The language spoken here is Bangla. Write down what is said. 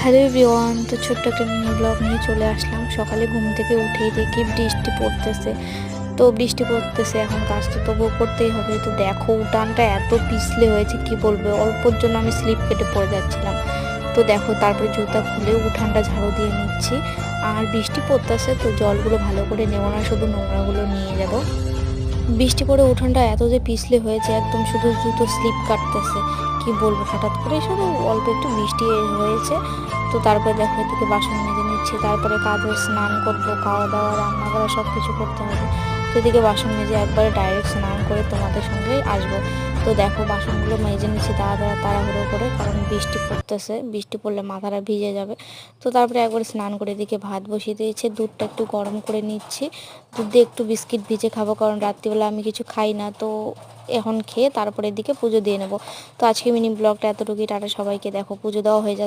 হ্যালো এভরিওয়ান, তো ছোট্ট একটা মিনি ব্লগ নিয়ে চলে আসলাম। সকালে ঘুম থেকে উঠেই দেখি বৃষ্টি পড়তেছে। তো বৃষ্টি পড়তেছে, এখন কাজ তো তবুও করতেই হবে। তো দেখো উঠানটা এত পিছলে হয়েছে, কি বলবো, অল্পর জন্য আমি স্লিপ কেটে পড়ে যাচ্ছিলাম। তো দেখো তারপরে জুতা খুলে উঠানটা ঝাড়ু দিয়ে নিচ্ছি। আর বৃষ্টি পড়তেছে, তো জলগুলো ভালো করে নেবো না, শুধু নোংরাগুলো নিয়ে যাব। বৃষ্টি পড়ে উঠোনটা এত যে পিছলে হয়েছে, একদম শুধু জুতো স্লিপ কাটতেছে। কি বলবো, হঠাৎ করে শুধু অল্প একটু বৃষ্টি হয়েছে। তো তারপরে দেখো এদিকে বাসন মেজে নিচ্ছি, তারপরে কাজে স্নান করব, খাওয়া দাওয়া রান্না করা সব কিছু করতে হবে। তো এদিকে বাসন মেজে একবারে ডাইরেক্ট স্নান করে তোমাদের সঙ্গে আসবো। তো দেখো বাসনগুলো মেজে নিচ্ছি তাড়াহুড়ো করে, কারণ বৃষ্টি পড়তেছে, বৃষ্টি পড়লে মাথাটা ভিজে যাবে। তো তারপরে একবার স্নান করে এদিকে ভাত বসিয়ে দিয়েছে, দুধটা একটু গরম করে নিচ্ছি। দুধ দিয়ে একটু বিস্কিট ভিজে খাবো, কারণ রাত্রিবেলা আমি কিছু খাই না। তো এখন খেয়ে তারপরে এদিকে পুজো দিয়ে নেব। তো আজকে মিনি ব্লগটা এতটুকুই। টাটা সবাইকে। দেখো পুজো দেওয়া হয়ে যাচ্ছে।